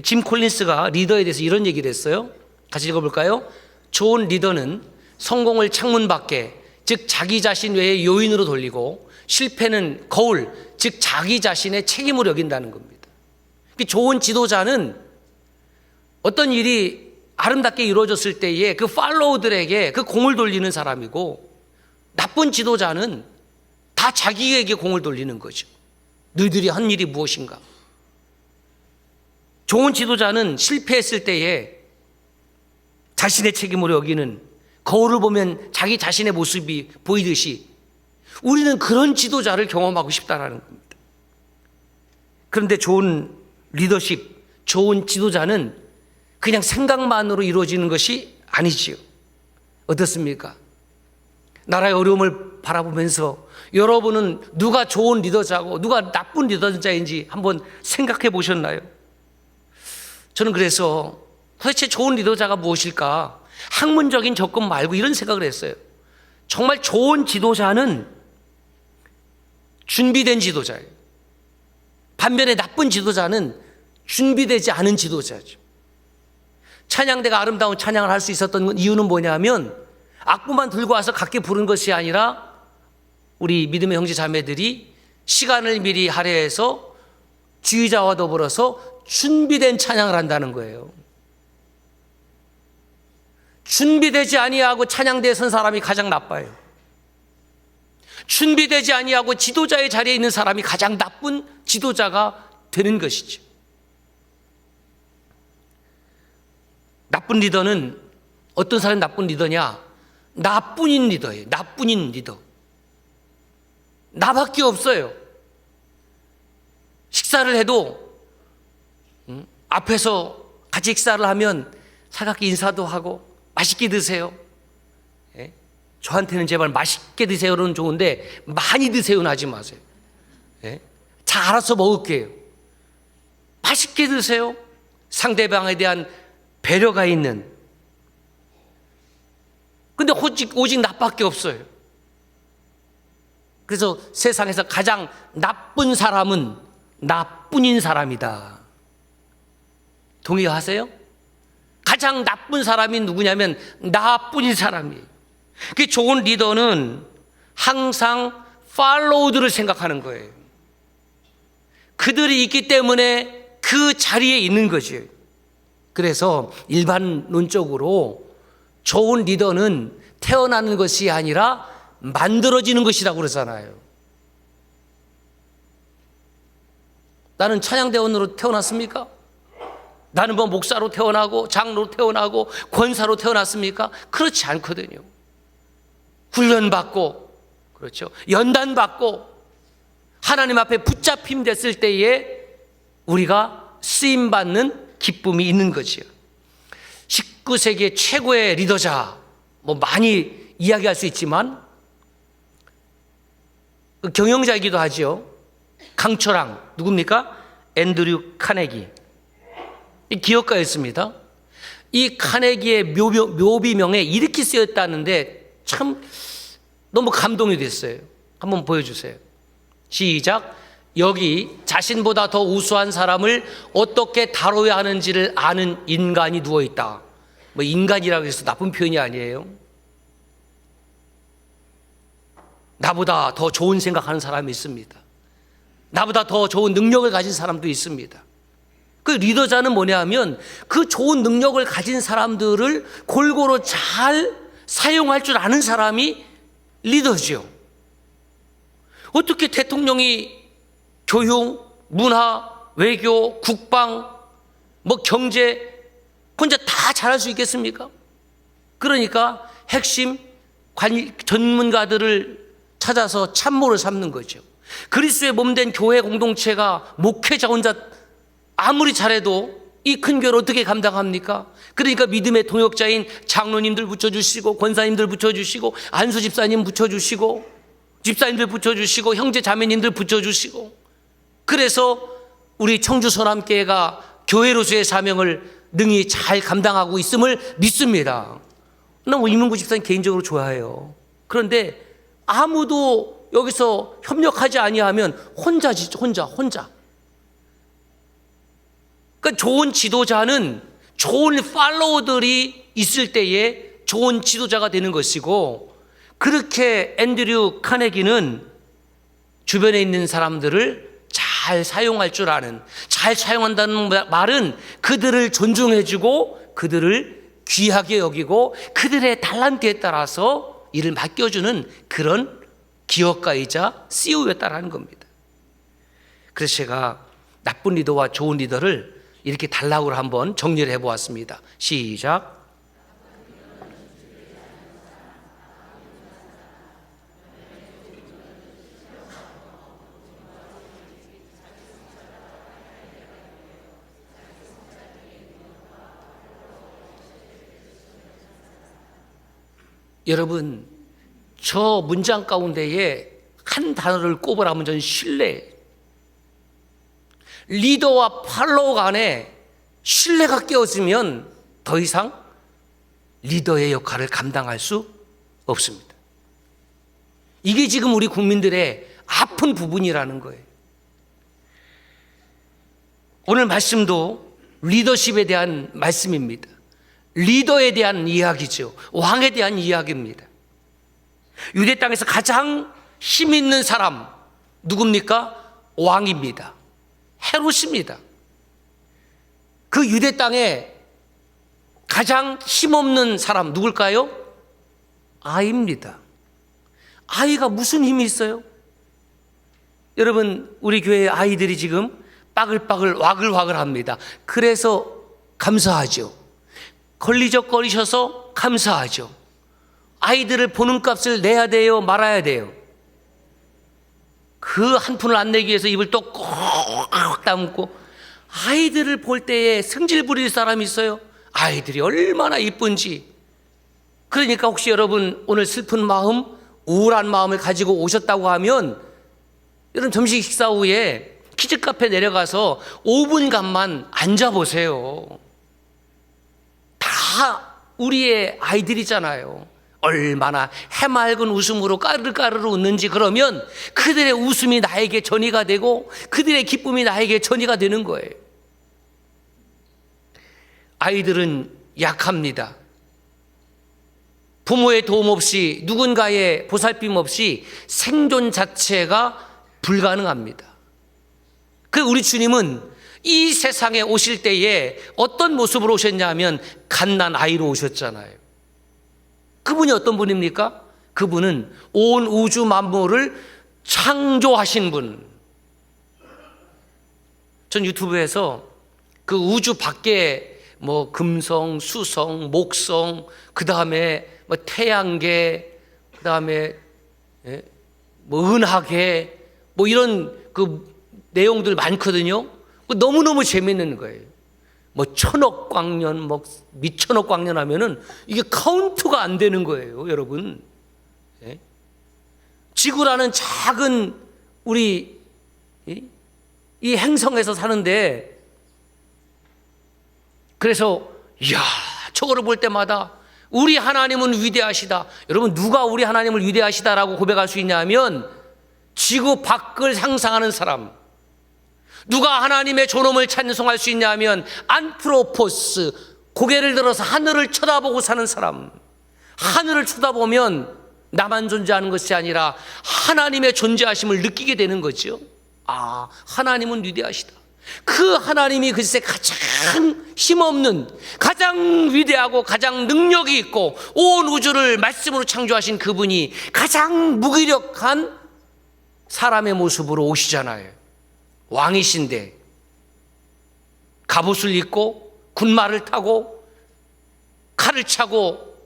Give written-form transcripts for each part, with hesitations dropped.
짐 콜린스가 리더에 대해서 이런 얘기를 했어요. 같이 읽어볼까요? 좋은 리더는 성공을 창문 밖에, 즉 자기 자신 외의 요인으로 돌리고, 실패는 거울, 즉 자기 자신의 책임으로 여긴다는 겁니다. 좋은 지도자는 어떤 일이 아름답게 이루어졌을 때에 그 팔로우들에게 그 공을 돌리는 사람이고, 나쁜 지도자는 다 자기에게 공을 돌리는 거죠. 너희들이 한 일이 무엇인가? 좋은 지도자는 실패했을 때에 자신의 책임으로 여기는, 거울을 보면 자기 자신의 모습이 보이듯이 우리는 그런 지도자를 경험하고 싶다라는 겁니다. 그런데 좋은 리더십, 좋은 지도자는 그냥 생각만으로 이루어지는 것이 아니지요. 어떻습니까? 나라의 어려움을 바라보면서 여러분은 누가 좋은 리더자고 누가 나쁜 리더자인지 한번 생각해 보셨나요? 저는 그래서 도대체 좋은 리더자가 무엇일까? 학문적인 접근 말고 이런 생각을 했어요. 정말 좋은 지도자는 준비된 지도자예요. 반면에 나쁜 지도자는 준비되지 않은 지도자죠. 찬양대가 아름다운 찬양을 할 수 있었던 이유는 뭐냐면 악보만 들고 와서 각기 부른 것이 아니라 우리 믿음의 형제 자매들이 시간을 미리 할애해서 지휘자와 더불어서 준비된 찬양을 한다는 거예요. 준비되지 아니하고 찬양대에 선 사람이 가장 나빠요. 준비되지 아니하고 지도자의 자리에 있는 사람이 가장 나쁜 지도자가 되는 것이죠. 나쁜 리더는 어떤 사람이 나쁜 리더냐? 나뿐인 리더예요. 나뿐인 리더. 나밖에 없어요. 식사를 해도 앞에서 같이 식사를 하면 살갑게 인사도 하고 맛있게 드세요. 예? 저한테는 제발 맛있게 드세요는 좋은데 많이 드세요는 하지 마세요. 예? 자, 알아서 먹을게요. 맛있게 드세요. 상대방에 대한 배려가 있는. 근데 오직 나밖에 없어요. 그래서 세상에서 가장 나쁜 사람은 나뿐인 사람이다. 동의하세요? 가장 나쁜 사람이 누구냐면 나뿐인 사람이에요. 그 좋은 리더는 항상 팔로우들을 생각하는 거예요. 그들이 있기 때문에 그 자리에 있는 거죠. 그래서 일반론적으로 좋은 리더는 태어나는 것이 아니라 만들어지는 것이라고 그러잖아요. 나는 찬양대원으로 태어났습니까? 나는 뭐 목사로 태어나고 장로로 태어나고 권사로 태어났습니까? 그렇지 않거든요. 훈련받고, 그렇죠, 연단받고 하나님 앞에 붙잡힘 됐을 때에 우리가 쓰임받는 기쁨이 있는 거지요. 19세기의 최고의 리더자, 뭐 많이 이야기할 수 있지만 경영자이기도 하죠. 강철왕, 누굽니까? 앤드류 카네기. 이 기업가였습니다. 이 카네기의 묘비명에 이렇게 쓰였다는데 참 너무 감동이 됐어요. 한번 보여주세요. 시작. 여기 자신보다 더 우수한 사람을 어떻게 다뤄야 하는지를 아는 인간이 누워있다. 뭐 인간이라고 해서 나쁜 표현이 아니에요. 나보다 더 좋은 생각하는 사람이 있습니다. 나보다 더 좋은 능력을 가진 사람도 있습니다. 그 리더자는 뭐냐 하면 그 좋은 능력을 가진 사람들을 골고루 잘 사용할 줄 아는 사람이 리더죠. 어떻게 대통령이 교육, 문화, 외교, 국방, 뭐 경제 혼자 다 잘할 수 있겠습니까? 그러니까 핵심 전문가들을 찾아서 참모를 삼는 거죠. 그리스도의 몸된 교회 공동체가 목회자 혼자 아무리 잘해도 이 큰 교회를 어떻게 감당합니까? 그러니까 믿음의 동역자인 장로님들 붙여주시고 권사님들 붙여주시고 안수 집사님 붙여주시고 집사님들 붙여주시고 형제 자매님들 붙여주시고, 그래서 우리 청주 서남교회가 교회로서의 사명을 능히 잘 감당하고 있음을 믿습니다. 난 이문구 집사님 개인적으로 좋아해요. 그런데 아무도 여기서 협력하지 아니하면 혼자지, 혼자. 그러니까 좋은 지도자는 좋은 팔로워들이 있을 때에 좋은 지도자가 되는 것이고, 그렇게 앤드류 카네기는 주변에 있는 사람들을 잘 사용할 줄 아는, 잘 사용한다는 말은 그들을 존중해주고 그들을 귀하게 여기고 그들의 달란트에 따라서 일을 맡겨주는 그런 기업가이자 CEO였다라는 겁니다. 그래서 제가 나쁜 리더와 좋은 리더를 이렇게 단락으로 한번 정리를 해보았습니다. 시작. 여러분, 저 문장 가운데에 한 단어를 꼽으라면 저는 신뢰. 리더와 팔로워 간에 신뢰가 깨어지면 더 이상 리더의 역할을 감당할 수 없습니다. 이게 지금 우리 국민들의 아픈 부분이라는 거예요. 오늘 말씀도 리더십에 대한 말씀입니다. 리더에 대한 이야기죠. 왕에 대한 이야기입니다. 유대 땅에서 가장 힘 있는 사람 누굽니까? 왕입니다. 헤롯입니다. 그 유대 땅에 가장 힘없는 사람 누굴까요? 아이입니다. 아이가 무슨 힘이 있어요? 여러분, 우리 교회 아이들이 지금 빠글빠글 와글와글 합니다. 그래서 감사하죠. 걸리적거리셔서 감사하죠. 아이들을 보는 값을 내야 돼요, 말아야 돼요? 그 한 푼을 안 내기 위해서 입을 또 꼭 다물고, 아이들을 볼 때에 성질 부릴 사람이 있어요? 아이들이 얼마나 이쁜지. 그러니까 혹시 여러분 오늘 슬픈 마음, 우울한 마음을 가지고 오셨다고 하면 여러분 점심 식사 후에 키즈카페 내려가서 5분간만 앉아보세요. 다 우리의 아이들이잖아요. 얼마나 해맑은 웃음으로 까르르까르르 웃는지. 그러면 그들의 웃음이 나에게 전이가 되고 그들의 기쁨이 나에게 전이가 되는 거예요. 아이들은 약합니다. 부모의 도움 없이, 누군가의 보살핌 없이 생존 자체가 불가능합니다. 그 우리 주님은 이 세상에 오실 때에 어떤 모습으로 오셨냐면 갓난 아이로 오셨잖아요. 그분이 어떤 분입니까? 그분은 온 우주 만물을 창조하신 분. 전 유튜브에서 그 우주 밖에 뭐 금성, 수성, 목성, 그 다음에 뭐 태양계, 그 다음에 뭐 은하계, 뭐 이런 그 내용들 많거든요. 너무너무 재밌는 거예요. 뭐 1000억 광년, 뭐 미천억 광년 하면은 이게 카운트가 안 되는 거예요, 여러분. 지구라는 작은 우리 이 행성에서 사는데, 그래서 이야, 저거를 볼 때마다 우리 하나님은 위대하시다. 여러분, 누가 우리 하나님을 위대하시다라고 고백할 수 있냐면 지구 밖을 상상하는 사람. 누가 하나님의 존엄을 찬송할 수 있냐면 안트로포스, 고개를 들어서 하늘을 쳐다보고 사는 사람. 하늘을 쳐다보면 나만 존재하는 것이 아니라 하나님의 존재하심을 느끼게 되는 거죠. 아, 하나님은 위대하시다. 그 하나님이 그 세상에 가장 힘없는, 가장 위대하고 가장 능력이 있고 온 우주를 말씀으로 창조하신 그분이 가장 무기력한 사람의 모습으로 오시잖아요. 왕이신데 갑옷을 입고 군마를 타고 칼을 차고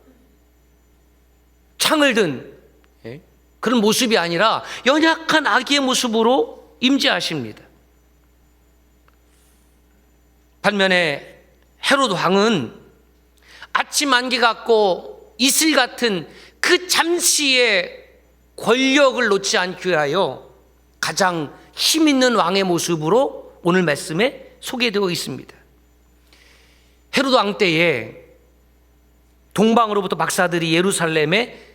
창을 든 그런 모습이 아니라 연약한 아기의 모습으로 임재하십니다. 반면에 헤롯 왕은 아침 안개 같고 이슬 같은 그 잠시의 권력을 놓지 않기 위하여 가장 힘 있는 왕의 모습으로 오늘 말씀에 소개되어 있습니다. 헤롯 왕 때에 동방으로부터 박사들이 예루살렘에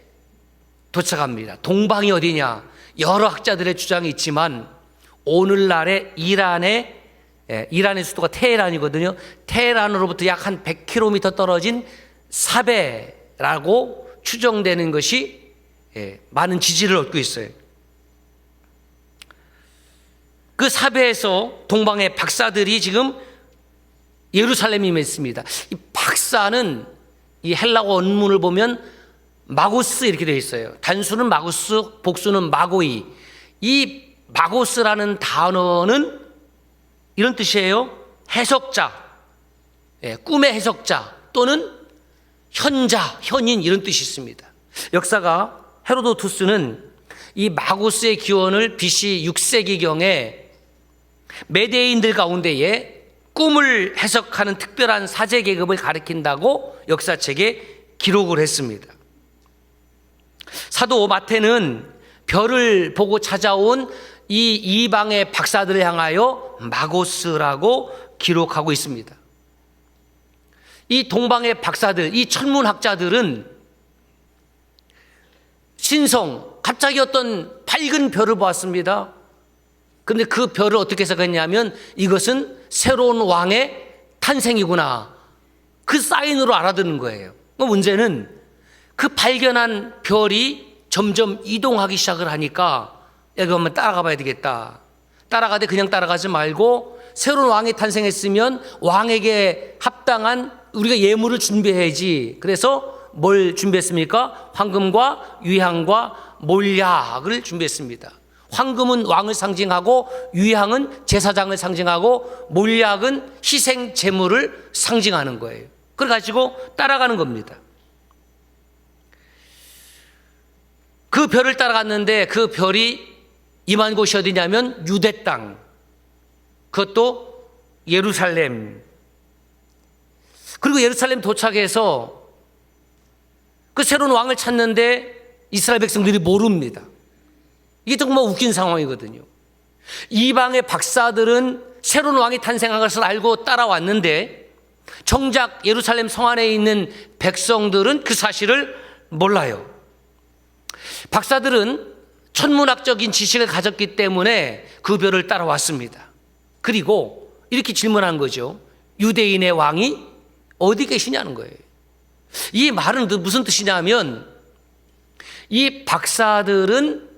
도착합니다. 동방이 어디냐? 여러 학자들의 주장이 있지만 오늘날의 이란의 이란의 수도가 테헤란이거든요. 테헤란으로부터 약 한 100km 떨어진 사베라고 추정되는 것이 많은 지지를 얻고 있어요. 그 사베에서 동방의 박사들이 지금 예루살렘에 있습니다. 이 박사는 이 헬라어 원문을 보면 마고스 이렇게 되어 있어요. 단수는 마고스, 복수는 마고이. 이 마고스라는 단어는 이런 뜻이에요. 해석자, 꿈의 해석자 또는 현자, 현인 이런 뜻이 있습니다. 역사가 헤로도투스는 이 마고스의 기원을 BC 6세기경에 메데인들 가운데에 꿈을 해석하는 특별한 사제 계급을 가리킨다고 역사책에 기록을 했습니다. 사도 마태는 별을 보고 찾아온 이 이방의 박사들을 향하여 마고스라고 기록하고 있습니다. 이 동방의 박사들, 이 천문학자들은 신성, 갑자기 어떤 밝은 별을 보았습니다. 그런데 그 별을 어떻게 해석했냐면 이것은 새로운 왕의 탄생이구나. 그 사인으로 알아듣는 거예요. 문제는 그 발견한 별이 점점 이동하기 시작을 하니까 여기 한번 따라가 봐야 되겠다. 따라가되 그냥 따라가지 말고 새로운 왕이 탄생했으면 왕에게 합당한 우리가 예물을 준비해야지. 그래서 뭘 준비했습니까? 황금과 유향과 몰약을 준비했습니다. 황금은 왕을 상징하고 유향은 제사장을 상징하고 몰약은 희생 제물을 상징하는 거예요. 그걸 가지고 따라가는 겁니다. 그 별을 따라갔는데 그 별이 임한 곳이 어디냐면 유대 땅, 그것도 예루살렘. 그리고 예루살렘 도착해서 그 새로운 왕을 찾는데 이스라엘 백성들이 모릅니다. 이게 정말 웃긴 상황이거든요. 이방의 박사들은 새로운 왕이 탄생한 것을 알고 따라왔는데 정작 예루살렘 성 안에 있는 백성들은 그 사실을 몰라요. 박사들은 천문학적인 지식을 가졌기 때문에 그 별을 따라왔습니다. 그리고 이렇게 질문한 거죠. 유대인의 왕이 어디 계시냐는 거예요. 이 말은 무슨 뜻이냐면 이 박사들은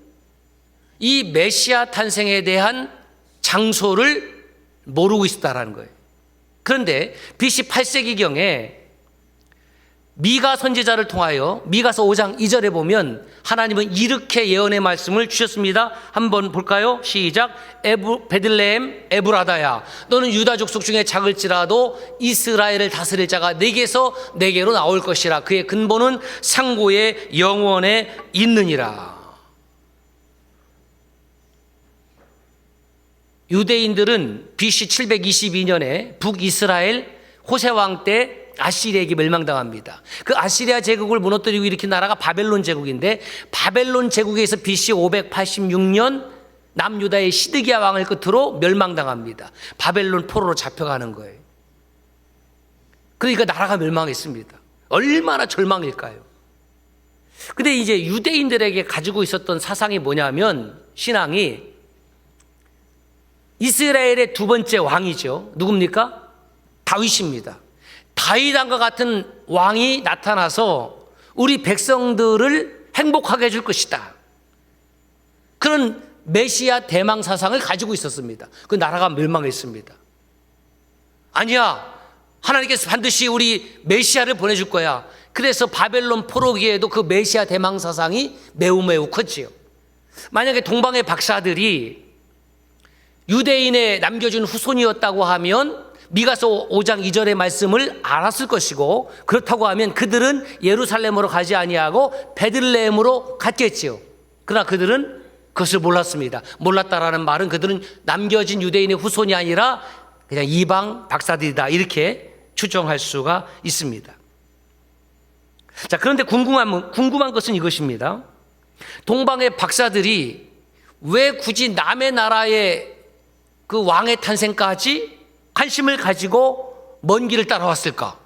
이 메시아 탄생에 대한 장소를 모르고 있었다라는 거예요. 그런데 BC 8세기경에 미가 선지자를 통하여 미가서 5장 2절에 보면 하나님은 이렇게 예언의 말씀을 주셨습니다. 한번 볼까요? 시작. 베들레헴 에브라다야, 너는 유다 족속 중에 작을지라도 이스라엘을 다스릴 자가 내게서 내게로 나올 것이라. 그의 근본은 상고의 영원에 있느니라. 유대인들은 BC 722년에 북이스라엘 호세왕 때 아시리아에게 멸망당합니다. 그 아시리아 제국을 무너뜨리고 일으킨 나라가 바벨론 제국인데 바벨론 제국에서 BC 586년 남유다의 시드기야 왕을 끝으로 멸망당합니다. 바벨론 포로로 잡혀가는 거예요. 그러니까 나라가 멸망했습니다. 얼마나 절망일까요? 근데 이제 유대인들에게 가지고 있었던 사상이 뭐냐면 신앙이 이스라엘의 두 번째 왕이죠. 누굽니까? 다윗입니다. 다윗 왕과 같은 왕이 나타나서 우리 백성들을 행복하게 해줄 것이다. 그런 메시아 대망 사상을 가지고 있었습니다. 그 나라가 멸망했습니다. 아니야, 하나님께서 반드시 우리 메시아를 보내줄 거야. 그래서 바벨론 포로기에도 그 메시아 대망 사상이 매우 컸지요. 만약에 동방의 박사들이 유대인의 남겨준 후손이었다고 하면 미가서 5장 2절의 말씀을 알았을 것이고, 그렇다고 하면 그들은 예루살렘으로 가지 아니하고 베들레헴으로 갔겠지요. 그러나 그들은 그것을 몰랐습니다. 몰랐다라는 말은 그들은 남겨진 유대인의 후손이 아니라 그냥 이방 박사들이다, 이렇게 추정할 수가 있습니다. 자, 그런데 궁금한 것은 이것입니다. 동방의 박사들이 왜 굳이 남의 나라의 그 왕의 탄생까지 관심을 가지고 먼 길을 따라왔을까?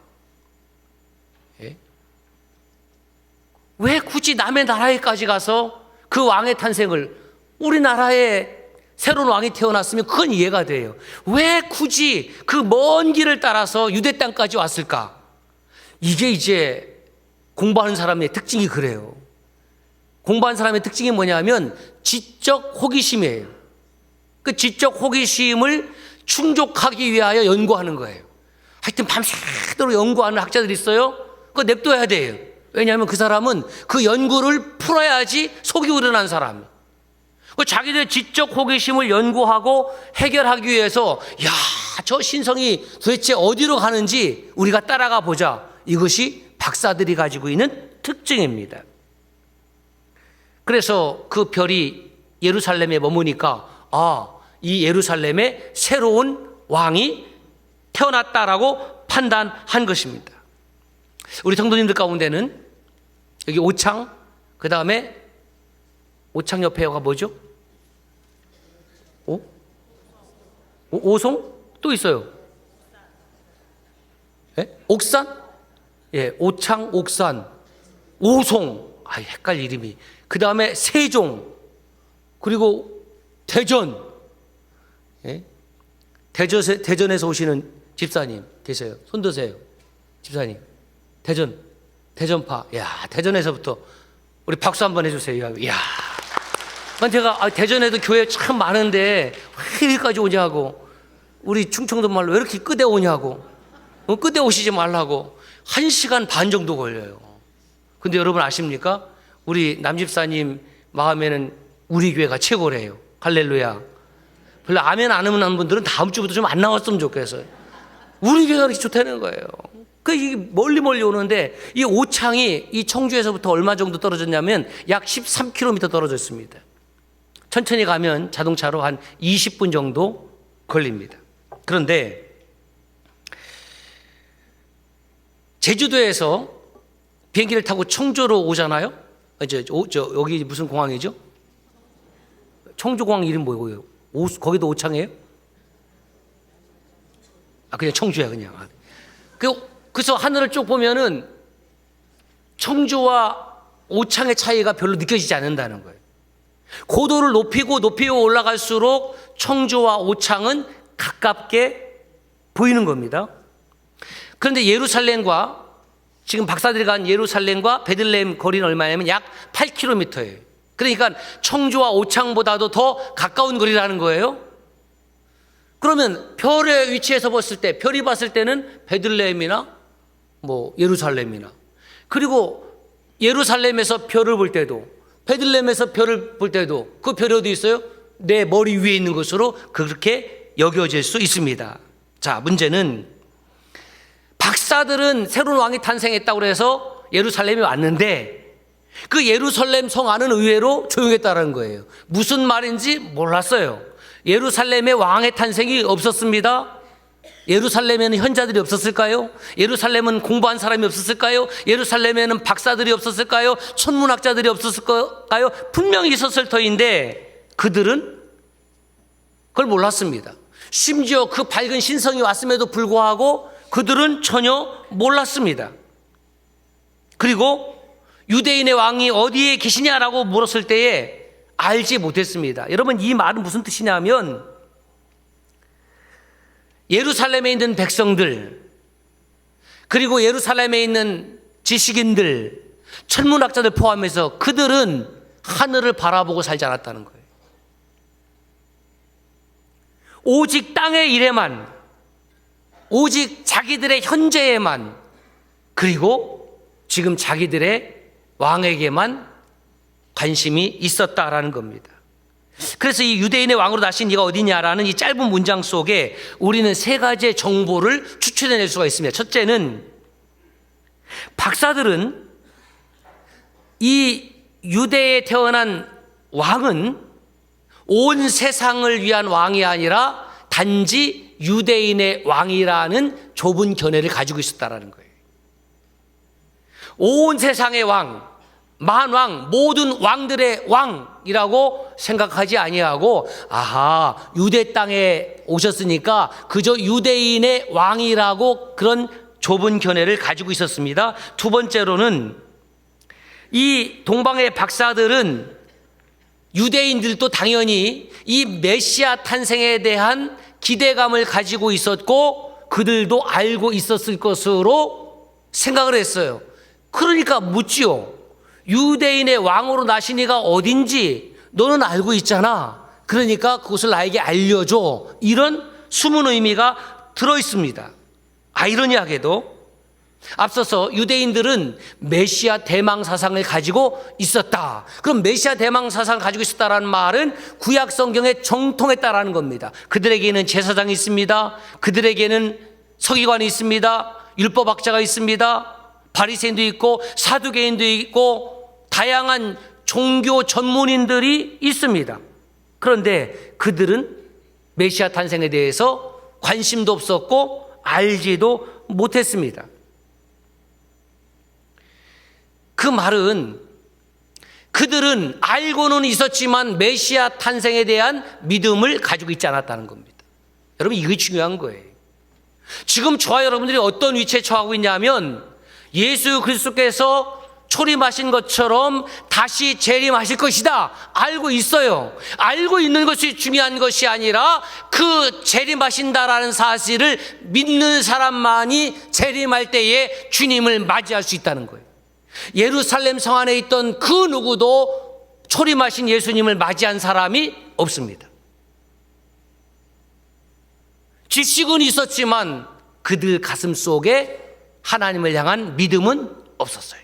왜 굳이 남의 나라에까지 가서 그 왕의 탄생을, 우리나라의 새로운 왕이 태어났으면 그건 이해가 돼요. 왜 굳이 그 먼 길을 따라서 유대 땅까지 왔을까? 이게 이제 공부하는 사람의 특징이 그래요. 공부하는 사람의 특징이 뭐냐면 지적 호기심이에요. 그 지적 호기심을 충족하기 위하여 연구하는 거예요. 하여튼 밤새도록 연구하는 학자들이 있어요. 그거 냅둬야 돼요. 왜냐하면 그 사람은 그 연구를 풀어야지 속이 우러난 사람. 자기들의 지적 호기심을 연구하고 해결하기 위해서 야, 저 신성이 도대체 어디로 가는지 우리가 따라가 보자. 이것이 박사들이 가지고 있는 특징입니다. 그래서 그 별이 예루살렘에 머무니까 이 예루살렘에 새로운 왕이 태어났다라고 판단한 것입니다. 우리 성도님들 가운데는 여기 오창, 그 다음에 오창 옆에가 뭐죠? 오송? 또 있어요. 예? 옥산? 예, 오창, 옥산, 오송. 헷갈릴 이름이. 그 다음에 세종, 그리고 대전. 예? 대전에서 오시는 집사님 계세요. 손 드세요. 집사님. 대전파. 야, 대전에서부터 우리 박수 한번 해주세요. 야, 제가 대전에도 교회 참 많은데 왜 여기까지 오냐고, 우리 충청도 말로 왜 이렇게 끄대 오냐고, 끄대 오시지 말라고 1시간 반 정도 걸려요. 근데 여러분 아십니까? 우리 남집사님 마음에는 우리 교회가 최고래요. 할렐루야. 별로 아멘 안 하는 분들은 다음 주부터 좀 안 나왔으면 좋겠어요. 우리 교회가 그렇게 좋다는 거예요. 이 멀리 오는데 이 오창이 이 청주에서부터 얼마 정도 떨어졌냐면 약 13km 떨어져 있습니다. 천천히 가면 자동차로 한 20분 정도 걸립니다. 그런데 제주도에서 비행기를 타고 청주로 오잖아요. 여기 무슨 공항이죠? 청주공항 이름 뭐예요? 거기도 오창이에요? 그냥 청주야 그냥. 그래서 하늘을 쭉 보면은 청주와 오창의 차이가 별로 느껴지지 않는다는 거예요. 고도를 높이고 올라갈수록 청주와 오창은 가깝게 보이는 겁니다. 그런데 예루살렘과 지금 박사들이 간 예루살렘과 베들레헴 거리는 얼마냐면 약 8km예요. 그러니까 청주와 오창보다도 더 가까운 거리라는 거예요. 그러면 별의 위치에서 봤을 때, 별이 봤을 때는 베들레헴이나 예루살렘이나, 그리고 예루살렘에서 별을 볼 때도, 베들레헴에서 별을 볼 때도 그 별이 어디 있어요? 내 머리 위에 있는 것으로 그렇게 여겨질 수 있습니다. 자, 문제는 박사들은 새로운 왕이 탄생했다고 해서 예루살렘에 왔는데 그 예루살렘 성 안은 의외로 조용했다는 거예요. 무슨 말인지 몰랐어요. 예루살렘에 왕의 탄생이 없었습니다. 예루살렘에는 현자들이 없었을까요? 예루살렘은 공부한 사람이 없었을까요? 예루살렘에는 박사들이 없었을까요? 천문학자들이 없었을까요? 분명히 있었을 터인데 그들은 그걸 몰랐습니다. 심지어 그 밝은 신성이 왔음에도 불구하고 그들은 전혀 몰랐습니다. 그리고 유대인의 왕이 어디에 계시냐라고 물었을 때에 알지 못했습니다. 여러분, 이 말은 무슨 뜻이냐면 예루살렘에 있는 백성들, 그리고 예루살렘에 있는 지식인들, 천문학자들 포함해서 그들은 하늘을 바라보고 살지 않았다는 거예요. 오직 땅의 일에만, 오직 자기들의 현재에만, 그리고 지금 자기들의 왕에게만 관심이 있었다라는 겁니다. 그래서 이 유대인의 왕으로 나신 네가 어디냐라는 이 짧은 문장 속에 우리는 세 가지의 정보를 추출해낼 수가 있습니다. 첫째는 박사들은 이 유대에 태어난 왕은 온 세상을 위한 왕이 아니라 단지 유대인의 왕이라는 좁은 견해를 가지고 있었다라는 거예요. 온 세상의 왕, 만왕, 모든 왕들의 왕이라고 생각하지 아니하고, 아하, 유대 땅에 오셨으니까 그저 유대인의 왕이라고 그런 좁은 견해를 가지고 있었습니다. 두 번째로는 이 동방의 박사들은 유대인들도 당연히 이 메시아 탄생에 대한 기대감을 가지고 있었고 그들도 알고 있었을 것으로 생각을 했어요. 그러니까 묻지요. 유대인의 왕으로 나신 이가 어딘지 너는 알고 있잖아. 그러니까 그것을 나에게 알려줘. 이런 숨은 의미가 들어있습니다. 아이러니하게도 앞서서 유대인들은 메시아 대망 사상을 가지고 있었다. 그럼 메시아 대망 사상을 가지고 있었다라는 말은 구약 성경에 정통했다라는 겁니다. 그들에게는 제사장이 있습니다. 그들에게는 서기관이 있습니다. 율법학자가 있습니다. 바리새인도 있고 사두개인도 있고 다양한 종교 전문인들이 있습니다. 그런데 그들은 메시아 탄생에 대해서 관심도 없었고 알지도 못했습니다. 그 말은 그들은 알고는 있었지만 메시아 탄생에 대한 믿음을 가지고 있지 않았다는 겁니다. 여러분, 이게 중요한 거예요. 지금 저와 여러분들이 어떤 위치에 처하고 있냐면 예수 그리스도께서 초림하신 것처럼 다시 재림하실 것이다. 알고 있어요. 알고 있는 것이 중요한 것이 아니라 그 재림하신다라는 사실을 믿는 사람만이 재림할 때에 주님을 맞이할 수 있다는 거예요. 예루살렘 성 안에 있던 그 누구도 초림하신 예수님을 맞이한 사람이 없습니다. 지식은 있었지만 그들 가슴 속에 하나님을 향한 믿음은 없었어요.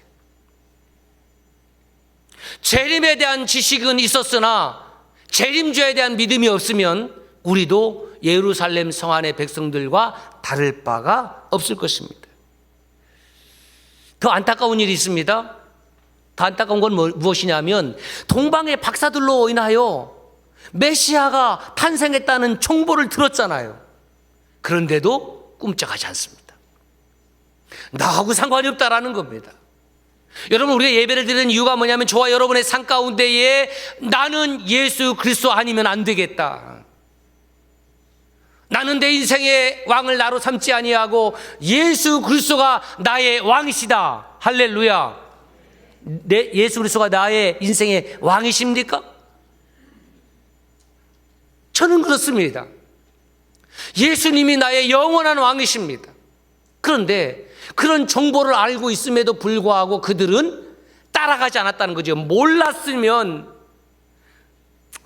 재림에 대한 지식은 있었으나 재림주에 대한 믿음이 없으면 우리도 예루살렘 성 안의 백성들과 다를 바가 없을 것입니다. 더 안타까운 일이 있습니다. 더 안타까운 건 무엇이냐면 동방의 박사들로 인하여 메시아가 탄생했다는 정보를 들었잖아요. 그런데도 꿈쩍하지 않습니다. 나하고 상관이 없다라는 겁니다. 여러분, 우리가 예배를 드리는 이유가 뭐냐면 저와 여러분의 삶 가운데에 나는 예수 그리스도 아니면 안 되겠다. 나는 내 인생의 왕을 나로 삼지 아니하고 예수 그리스도가 나의 왕이시다. 할렐루야. 예수 그리스도가 나의 인생의 왕이십니까? 저는 그렇습니다. 예수님이 나의 영원한 왕이십니다. 그런데 그런 정보를 알고 있음에도 불구하고 그들은 따라가지 않았다는 거죠. 몰랐으면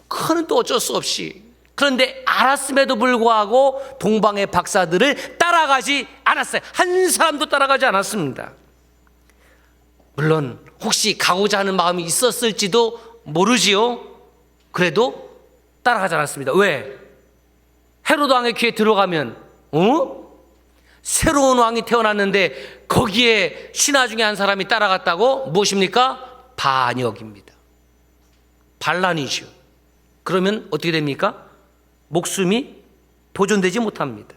그거는 또 어쩔 수 없이. 그런데 알았음에도 불구하고 동방의 박사들을 따라가지 않았어요. 한 사람도 따라가지 않았습니다. 물론 혹시 가고자 하는 마음이 있었을지도 모르지요. 그래도 따라가지 않았습니다. 왜? 헤로드 왕의 귀에 들어가면 새로운 왕이 태어났는데 거기에 신하 중에 한 사람이 따라갔다고? 무엇입니까? 반역입니다. 반란이죠. 그러면 어떻게 됩니까? 목숨이 보존되지 못합니다.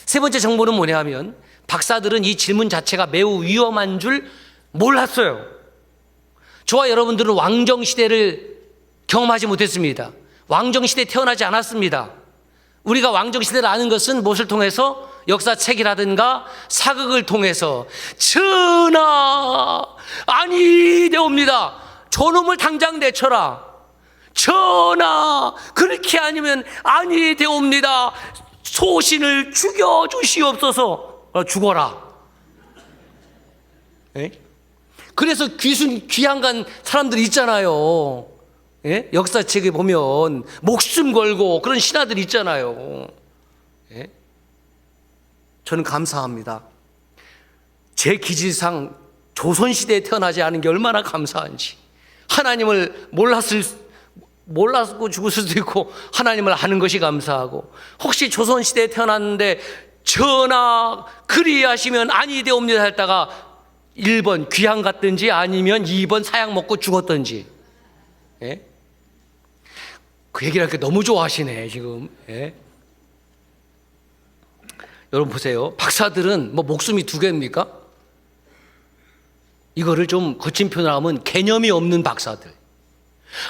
세 번째 정보는 뭐냐 하면 박사들은 이 질문 자체가 매우 위험한 줄 몰랐어요. 저와 여러분들은 왕정시대를 경험하지 못했습니다. 왕정시대에 태어나지 않았습니다. 우리가 왕정시대를 아는 것은 무엇을 통해서? 역사책이라든가 사극을 통해서. 전하, 아니되옵니다. 저놈을 당장 내쳐라. 전하, 그렇게 아니면 아니되옵니다. 소신을 죽여주시옵소서. 죽어라. 에? 그래서 귀양간 사람들이 있잖아요. 예? 역사책에 보면 목숨 걸고 그런 신하들이 있잖아요. 예? 저는 감사합니다. 제 기질상 조선시대에 태어나지 않은 게 얼마나 감사한지. 하나님을 몰랐고 죽을 수도 있고 하나님을 아는 것이 감사하고, 혹시 조선시대에 태어났는데 전하 그리하시면 아니되옵니다 했다가 1번 귀양 갔든지 아니면 2번 사약 먹고 죽었든지. 예? 그 얘기를 하니까 너무 좋아하시네 지금. 예? 여러분 보세요. 박사들은 뭐 목숨이 2개입니까? 이거를 좀 거친 표현을 하면 개념이 없는 박사들.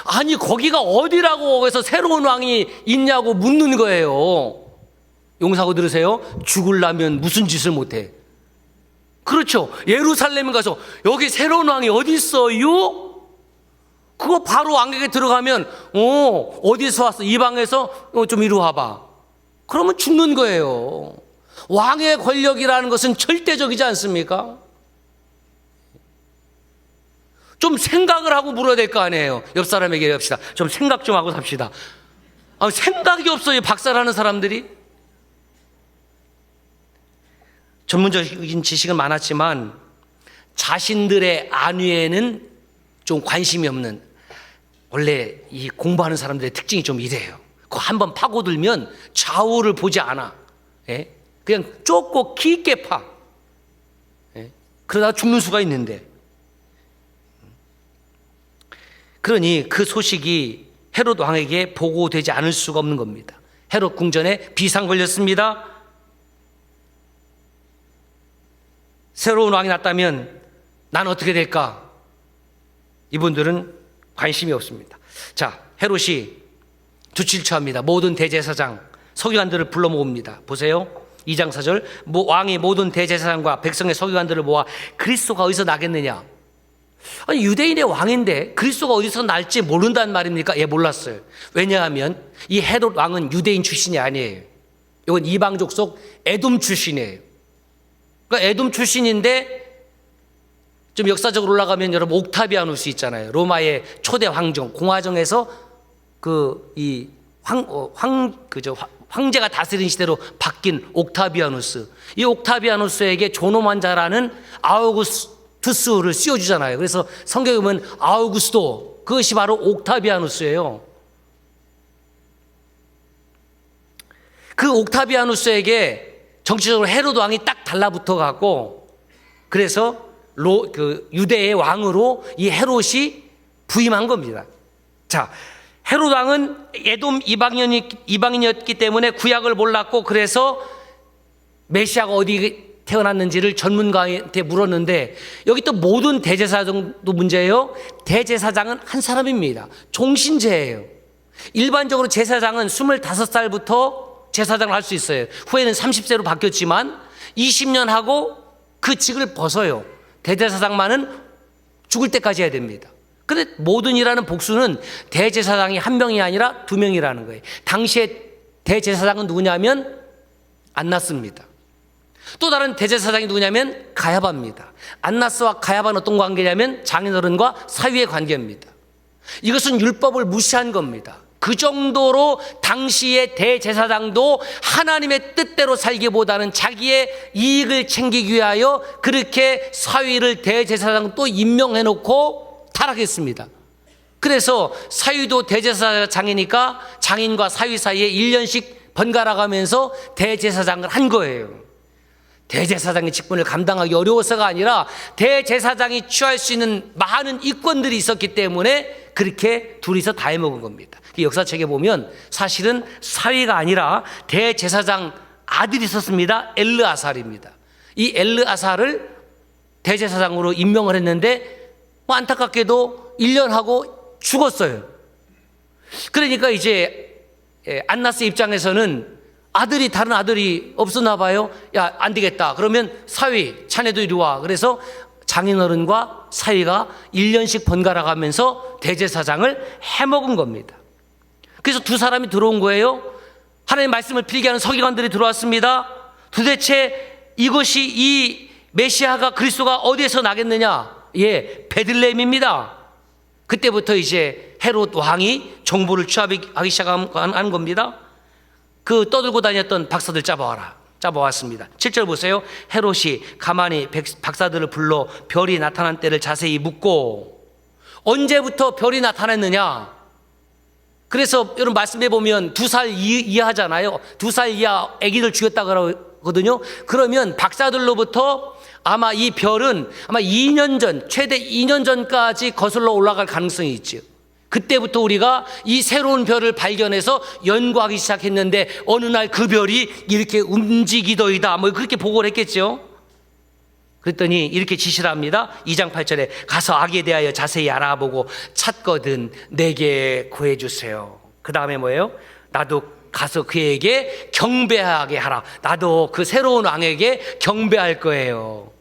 아니 거기가 어디라고 해서 새로운 왕이 있냐고 묻는 거예요. 용사고 들으세요. 죽으려면 무슨 짓을 못해. 그렇죠. 예루살렘에 가서 여기 새로운 왕이 어디 있어요? 그거 바로 왕에게 들어가면 어디서 왔어? 이방에서? 좀 이리 와봐. 그러면 죽는 거예요. 왕의 권력이라는 것은 절대적이지 않습니까? 좀 생각을 하고 물어야 될 거 아니에요. 옆 사람에게 얘기합시다. 좀 생각 좀 하고 삽시다. 생각이 없어요, 박사라는 사람들이. 전문적인 지식은 많았지만 자신들의 안위에는 좀 관심이 없는, 원래 이 공부하는 사람들의 특징이 좀 이래요. 그거 한번 파고들면 좌우를 보지 않아. 예? 그냥 좁고 깊게 파. 예? 그러다가 죽는 수가 있는데. 그러니 그 소식이 헤롯 왕에게 보고되지 않을 수가 없는 겁니다. 헤롯 궁전에 비상 걸렸습니다. 새로운 왕이 났다면 난 어떻게 될까? 이분들은 관심이 없습니다. 자, 헤롯이 두칠처합니다. 모든 대제사장, 서기관들을 불러 모읍니다. 보세요. 2장 4절. 왕이 모든 대제사장과 백성의 서기관들을 모아 그리스도가 어디서 나겠느냐? 아니, 유대인의 왕인데 그리스도가 어디서 날지 모른다는 말입니까? 예, 몰랐어요. 왜냐하면 이 헤롯 왕은 유대인 출신이 아니에요. 이건 이방족 속 에돔 출신이에요. 그러니까 에돔 출신인데 좀 역사적으로 올라가면 여러분 옥타비아누스 있잖아요. 로마의 초대 황정, 공화정에서 황제가 다스린 시대로 바뀐 옥타비아누스. 이 옥타비아누스에게 존엄한 자라는 아우구스투스를 씌워주잖아요. 그래서 성경에 보면 아우구스도, 그것이 바로 옥타비아누스예요. 그 옥타비아누스에게 정치적으로 헤롯 왕이 딱 달라붙어 갖고, 그래서 유대의 왕으로 이 헤롯이 부임한 겁니다. 자, 헤롯 왕은 에돔 이방인이었기 때문에 구약을 몰랐고, 그래서 메시아가 어디 태어났는지를 전문가한테 물었는데, 여기 또 모든 대제사장도 문제예요. 대제사장은 한 사람입니다. 종신제예요. 일반적으로 제사장은 25살부터 제사장을 할 수 있어요. 후에는 30세로 바뀌었지만 20년 하고 그 직을 벗어요. 대제사장만은 죽을 때까지 해야 됩니다. 그런데 모든이라는 복수는 대제사장이 한 명이 아니라 두 명이라는 거예요. 당시에 대제사장은 누구냐면 안나스입니다. 또 다른 대제사장이 누구냐면 가야바입니다. 안나스와 가야바는 어떤 관계냐면 장인어른과 사위의 관계입니다. 이것은 율법을 무시한 겁니다. 그 정도로 당시의 대제사장도 하나님의 뜻대로 살기보다는 자기의 이익을 챙기기 위하여 그렇게 사위를 대제사장 또 임명해놓고 타락했습니다. 그래서 사위도 대제사장이니까 장인과 사위 사이에 1년씩 번갈아 가면서 대제사장을 한 거예요. 대제사장의 직분을 감당하기 어려워서가 아니라 대제사장이 취할 수 있는 많은 이권들이 있었기 때문에 그렇게 둘이서 다 해먹은 겁니다. 역사책에 보면 사실은 사위가 아니라 대제사장 아들이 있었습니다. 엘르아살입니다. 이 엘르아살을 대제사장으로 임명을 했는데 안타깝게도 1년 하고 죽었어요. 그러니까 이제 안나스 입장에서는 다른 아들이 없었나 봐요. 야, 안 되겠다. 그러면 사위, 자네도 이리 와. 그래서 장인어른과 사위가 1년씩 번갈아 가면서 대제사장을 해먹은 겁니다. 그래서 두 사람이 들어온 거예요. 하나님의 말씀을 필기하는 서기관들이 들어왔습니다. 도대체 이것이 이 메시아가 그리스도가 어디에서 나겠느냐? 예, 베들레헴입니다. 그때부터 이제 헤롯 왕이 정보를 취합하기 시작한 겁니다. 그 떠들고 다녔던 박사들 잡아왔습니다. 7절 보세요. 헤롯이 가만히 박사들을 불러 별이 나타난 때를 자세히 묻고, 언제부터 별이 나타났느냐? 그래서 여러분 말씀해 보면 2살 이하잖아요. 2살 이하 아기들 죽였다고 그러거든요. 그러면 박사들로부터 아마 이 별은 아마 2년 전, 최대 2년 전까지 거슬러 올라갈 가능성이 있죠. 그때부터 우리가 이 새로운 별을 발견해서 연구하기 시작했는데 어느 날 그 별이 이렇게 움직이더이다, 뭐 그렇게 보고를 했겠죠. 그랬더니 이렇게 지시를 합니다. 2장 8절에 가서 악에 대하여 자세히 알아보고 찾거든 내게 구해주세요. 그 다음에 뭐예요? 나도 가서 그에게 경배하게 하라. 나도 그 새로운 왕에게 경배할 거예요.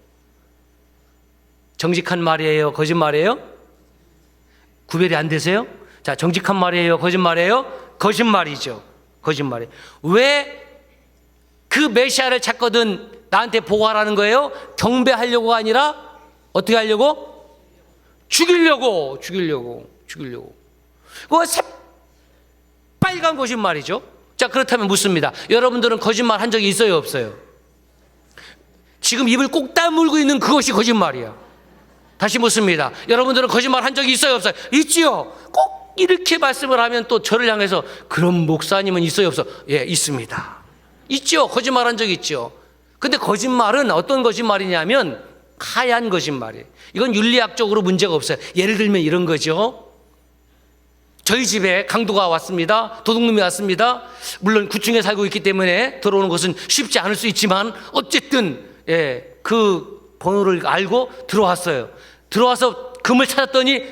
정직한 말이에요? 거짓말이에요? 구별이 안 되세요? 자, 정직한 말이에요? 거짓말이에요? 거짓말이죠. 거짓말이에요. 왜 그 메시아를 찾거든 나한테 보고하라는 거예요? 경배하려고가 아니라 어떻게 하려고? 죽이려고. 그거 새빨간 거짓말이죠. 자, 그렇다면 묻습니다. 여러분들은 거짓말 한 적이 있어요, 없어요? 지금 입을 꼭 다물고 있는 그것이 거짓말이야. 다시 묻습니다. 여러분들은 거짓말 한 적이 있어요, 없어요? 있지요. 꼭 이렇게 말씀을 하면 또 저를 향해서 그런 목사님은 있어요, 없어요? 예, 있습니다. 있죠. 거짓말 한 적이 있죠. 근데 거짓말은 어떤 거짓말이냐면 하얀 거짓말이에요. 이건 윤리학적으로 문제가 없어요. 예를 들면 이런 거죠. 저희 집에 강도가 왔습니다. 도둑놈이 왔습니다. 물론 9층에 살고 있기 때문에 들어오는 것은 쉽지 않을 수 있지만 어쨌든 그 번호를 알고 들어왔어요. 들어와서 금을 찾았더니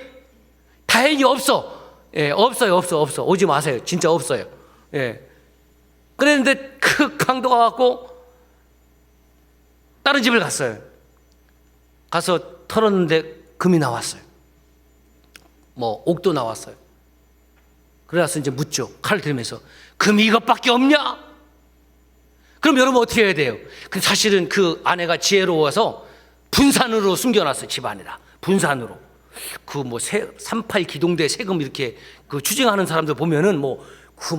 다행히 없어. 없어. 오지 마세요. 진짜 없어요. 그랬는데 그 강도가 왔고 다른 집을 갔어요. 가서 털었는데 금이 나왔어요. 뭐 옥도 나왔어요. 그래서 이제 묻죠. 칼을 들면서 금이 이것밖에 없냐? 그럼 여러분 어떻게 해야 돼요? 사실은 그 아내가 지혜로워서 분산으로 숨겨놨어요. 집안에다 분산으로. 그 뭐 38 기동대 세금 이렇게 그 추징하는 사람들 보면은 뭐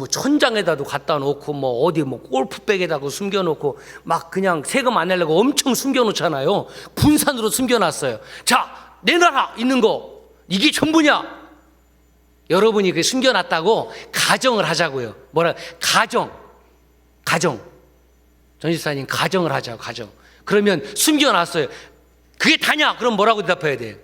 천장에다도 갖다 놓고 뭐 어디 뭐 골프백에다가 숨겨놓고 막 그냥 세금 안 내려고 엄청 숨겨놓잖아요. 분산으로 숨겨놨어요. 자, 내놔라 있는 거 이게 전부냐? 여러분이 그 숨겨놨다고 가정을 하자고요. 가정. 전지사님 가정을 하자고. 가정. 그러면 숨겨놨어요. 그게 다냐? 그럼 뭐라고 대답해야 돼요?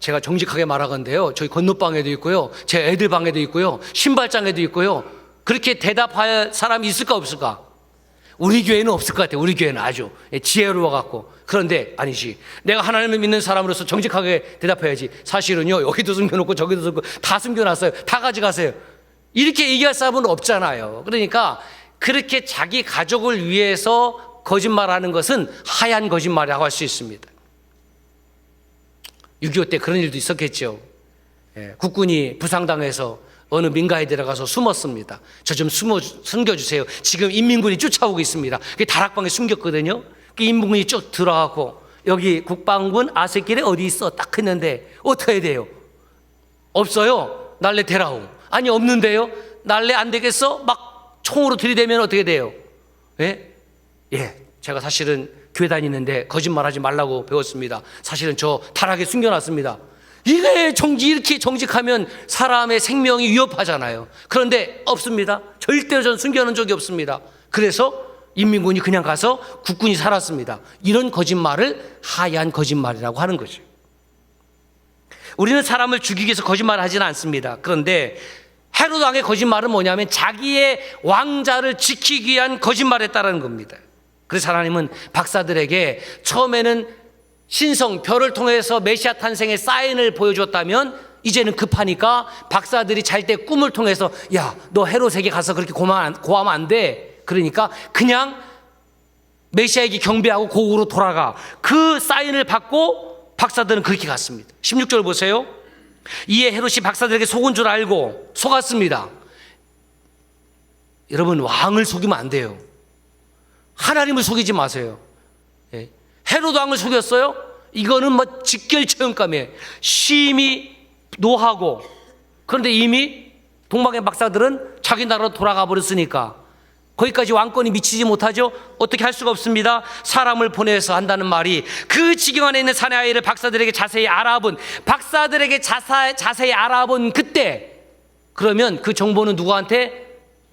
제가 정직하게 말하건데요. 저희 건너방에도 있고요. 제 애들 방에도 있고요. 신발장에도 있고요. 그렇게 대답할 사람이 있을까 없을까? 우리 교회는 없을 것 같아요. 우리 교회는 아주 지혜로워 갖고. 그런데 아니지. 내가 하나님을 믿는 사람으로서 정직하게 대답해야지. 사실은요. 여기도 숨겨놓고 저기도 숨겨놓고 다 숨겨놨어요. 다 가져가세요. 이렇게 얘기할 사람은 없잖아요. 그러니까 그렇게 자기 가족을 위해서 거짓말하는 것은 하얀 거짓말이라고 할 수 있습니다. 6.25 때 그런 일도 있었겠죠. 국군이 부상당해서 어느 민가에 들어가서 숨었습니다. 저 좀 숨겨주세요. 지금 인민군이 쫓아오고 있습니다. 그게 다락방에 숨겼거든요. 그 인민군이 쭉 들어가고 여기 국방군 아새길에 어디 있어? 딱 했는데 어떻게 해야 돼요? 없어요. 날래 대라옹. 아니 없는데요. 날래 안 되겠어? 막 총으로 들이대면 어떻게 돼요? 제가 사실은 교회 다니는데 거짓말하지 말라고 배웠습니다. 사실은 저 다락에 숨겨놨습니다. 이게 이렇게 정직하면 사람의 생명이 위협하잖아요. 그런데 없습니다. 절대로 전 숨겨놓은 적이 없습니다. 그래서 인민군이 그냥 가서 국군이 살았습니다. 이런 거짓말을 하얀 거짓말이라고 하는 거죠. 우리는 사람을 죽이기 위해서 거짓말을 하지는 않습니다. 그런데 헤롯 왕의 거짓말은 뭐냐면 자기의 왕자를 지키기 위한 거짓말에 따르는 겁니다. 그래서 하나님은 박사들에게 처음에는 신성, 별을 통해서 메시아 탄생의 사인을 보여줬다면 이제는 급하니까 박사들이 잘 때 꿈을 통해서 야, 너 헤롯에게 가서 그렇게 고하면 안 돼. 그러니까 그냥 메시아에게 경배하고 고국으로 돌아가. 그 사인을 받고 박사들은 그렇게 갔습니다. 16절 보세요. 이에 헤롯이 박사들에게 속은 줄 알고 속았습니다. 여러분, 왕을 속이면 안 돼요. 하나님을 속이지 마세요. 헤롯 왕을 속였어요? 이거는 뭐 직결체험감이에요. 심히 노하고. 그런데 이미 동방의 박사들은 자기 나라로 돌아가 버렸으니까 거기까지 왕권이 미치지 못하죠. 어떻게 할 수가 없습니다. 사람을 보내서 한다는 말이 그 지경 안에 있는 사내 아이를 박사들에게 자세히 알아본 그때, 그러면 그 정보는 누구한테?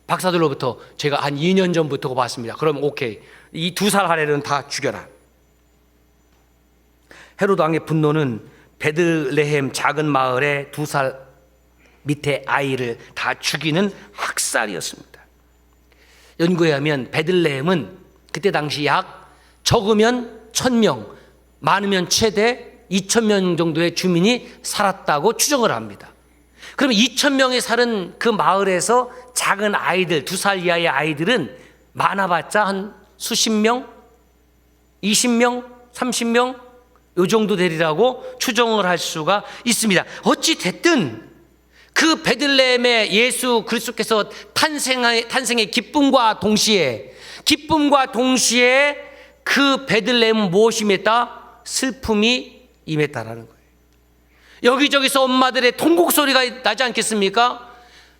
박사들로부터. 제가 한 2년 전부터 봤습니다. 그럼 오케이, 이 2살 아래는 다 죽여라. 헤롯 왕의 분노는 베들레헴 작은 마을에 2살 밑에 아이를 다 죽이는 학살이었습니다. 연구에 하면 베들레헴은 그때 당시 적으면 1,000명, 많으면 최대 2,000명 정도의 주민이 살았다고 추정을 합니다. 그러면 2,000명이 사는 그 마을에서 작은 아이들, 2살 이하의 아이들은 많아봤자 한 수십 명, 20명, 30명, 요 정도 되리라고 추정을 할 수가 있습니다. 어찌 됐든 그 베들레헴에 예수 그리스도께서 탄생의 기쁨과 동시에 그 베들레헴은 무엇이 임했다? 슬픔이 임했다라는 거예요. 여기저기서 엄마들의 통곡 소리가 나지 않겠습니까?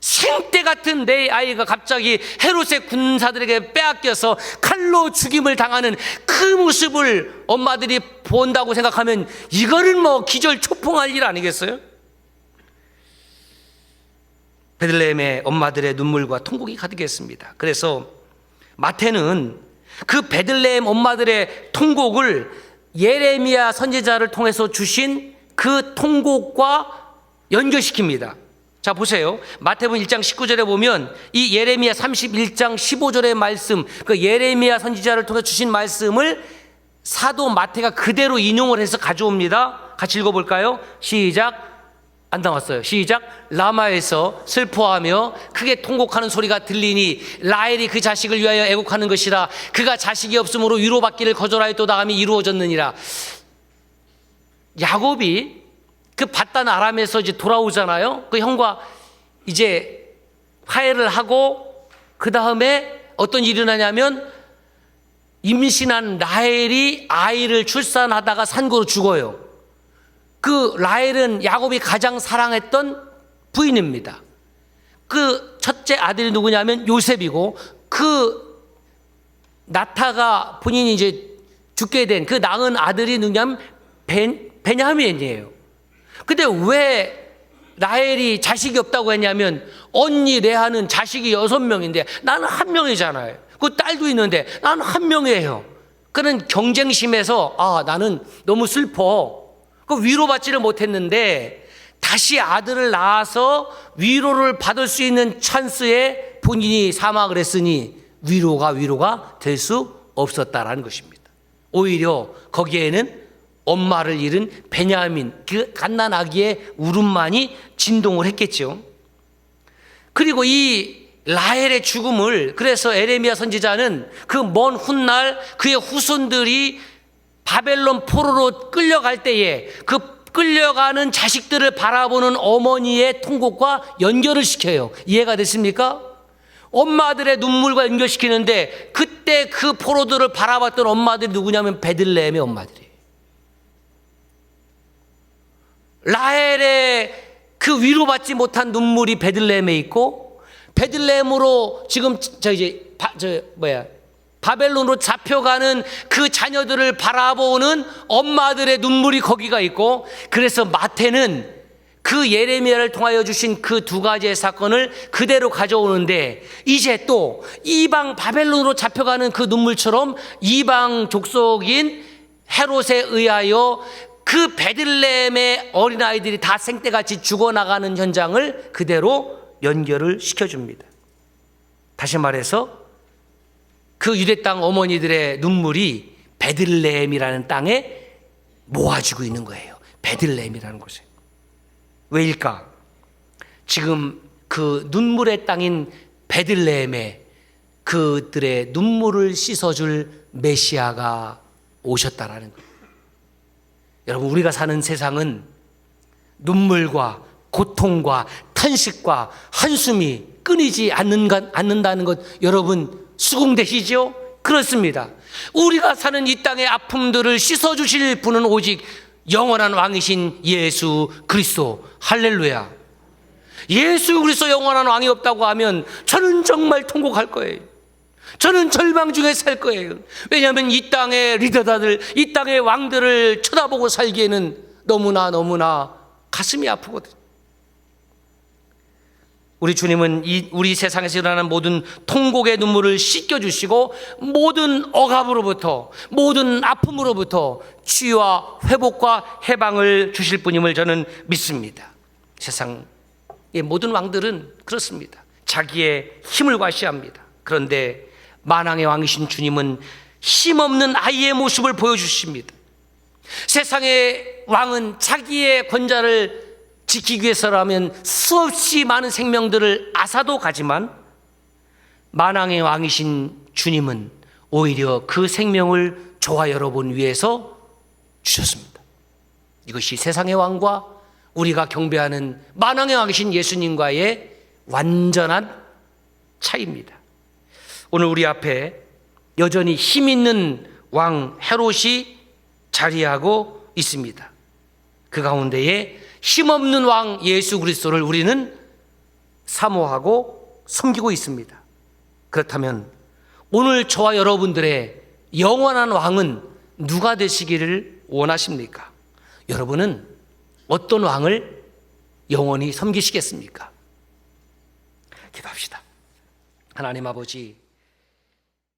생때 같은 내 아이가 갑자기 헤롯의 군사들에게 빼앗겨서 칼로 죽임을 당하는 그 모습을 엄마들이 본다고 생각하면 이거는 뭐 기절 초풍할 일 아니겠어요? 베들레헴의 엄마들의 눈물과 통곡이 가득했습니다. 그래서 마태는 그 베들레헴 엄마들의 통곡을 예레미야 선지자를 통해서 주신 그 통곡과 연결시킵니다. 자, 보세요. 마태복음 1장 19절에 보면 이 예레미야 31장 15절의 말씀, 그 예레미야 선지자를 통해 주신 말씀을 사도 마태가 그대로 인용을 해서 가져옵니다. 같이 읽어볼까요? 시작. 안 나왔어요. 시작. 라마에서 슬퍼하며 크게 통곡하는 소리가 들리니 라헬이 그 자식을 위하여 애곡하는 것이라. 그가 자식이 없으므로 위로받기를 거절하였도다 함이 이루어졌느니라. 야곱이 그 밧단 아람에서 이제 돌아오잖아요. 그 형과 이제 화해를 하고 그 다음에 어떤 일이 일어나냐면 임신한 라헬이 아이를 출산하다가 산고로 죽어요. 그 라헬은 야곱이 가장 사랑했던 부인입니다. 그 첫째 아들이 누구냐면 요셉이고, 그 나타가 본인이 이제 죽게 된 그 낳은 아들이 누구냐면 베냐민이에요. 근데 왜 라헬이 자식이 없다고 했냐면 언니 레아는 자식이 6명인데 나는 1명이잖아요. 그 딸도 있는데 나는 1명이에요. 그런 경쟁심에서 나는 너무 슬퍼. 그 위로받지를 못했는데 다시 아들을 낳아서 위로를 받을 수 있는 찬스에 본인이 사망을 했으니 위로가 될 수 없었다라는 것입니다. 오히려 거기에는 엄마를 잃은 베냐민, 그 갓난아기의 울음만이 진동을 했겠죠. 그리고 이 라헬의 죽음을, 그래서 에레미야 선지자는 그 먼 훗날 그의 후손들이 바벨론 포로로 끌려갈 때에 그 끌려가는 자식들을 바라보는 어머니의 통곡과 연결을 시켜요. 이해가 됐습니까? 엄마들의 눈물과 연결시키는데 그때 그 포로들을 바라봤던 엄마들이 누구냐면 베들레헴의 엄마들이에요. 라헬의 그 위로받지 못한 눈물이 베들레헴에 있고, 베들레헴으로 지금 바벨론으로 잡혀가는 그 자녀들을 바라보는 엄마들의 눈물이 거기가 있고, 그래서 마태는 그 예레미야를 통하여 주신 그 두 가지의 사건을 그대로 가져오는데, 이제 또 이방 바벨론으로 잡혀가는 그 눈물처럼 이방 족속인 헤롯에 의하여 그 베들레헴의 어린아이들이 다 생떼같이 죽어나가는 현장을 그대로 연결을 시켜줍니다. 다시 말해서 그 유대 땅 어머니들의 눈물이 베들레헴이라는 땅에 모아지고 있는 거예요. 베들레헴이라는 곳에. 왜일까? 지금 그 눈물의 땅인 베들레헴에 그들의 눈물을 씻어줄 메시아가 오셨다라는 거예요. 여러분, 우리가 사는 세상은 눈물과 고통과 탄식과 한숨이 끊이지 않는다는 것 여러분 수긍되시죠? 그렇습니다. 우리가 사는 이 땅의 아픔들을 씻어주실 분은 오직 영원한 왕이신 예수 그리스도. 할렐루야. 예수 그리스도 영원한 왕이 없다고 하면 저는 정말 통곡할 거예요. 저는 절망 중에 살 거예요. 왜냐하면 이 땅의 리더들, 이 땅의 왕들을 쳐다보고 살기에는 너무나 가슴이 아프거든요. 우리 주님은 우리 세상에서 일어나는 모든 통곡의 눈물을 씻겨주시고 모든 억압으로부터, 모든 아픔으로부터 치유와 회복과 해방을 주실 분임을 저는 믿습니다. 세상의 모든 왕들은 그렇습니다. 자기의 힘을 과시합니다. 그런데 만왕의 왕이신 주님은 힘없는 아이의 모습을 보여주십니다. 세상의 왕은 자기의 권좌를 지키기 위해서라면 수없이 많은 생명들을 앗아도 가지만, 만왕의 왕이신 주님은 오히려 그 생명을 저와 여러분 위해서 주셨습니다. 이것이 세상의 왕과 우리가 경배하는 만왕의 왕이신 예수님과의 완전한 차이입니다. 오늘 우리 앞에 여전히 힘 있는 왕 헤롯이 자리하고 있습니다. 그 가운데에 힘없는 왕 예수 그리스도를 우리는 사모하고 섬기고 있습니다. 그렇다면 오늘 저와 여러분들의 영원한 왕은 누가 되시기를 원하십니까? 여러분은 어떤 왕을 영원히 섬기시겠습니까? 기도합시다. 하나님 아버지,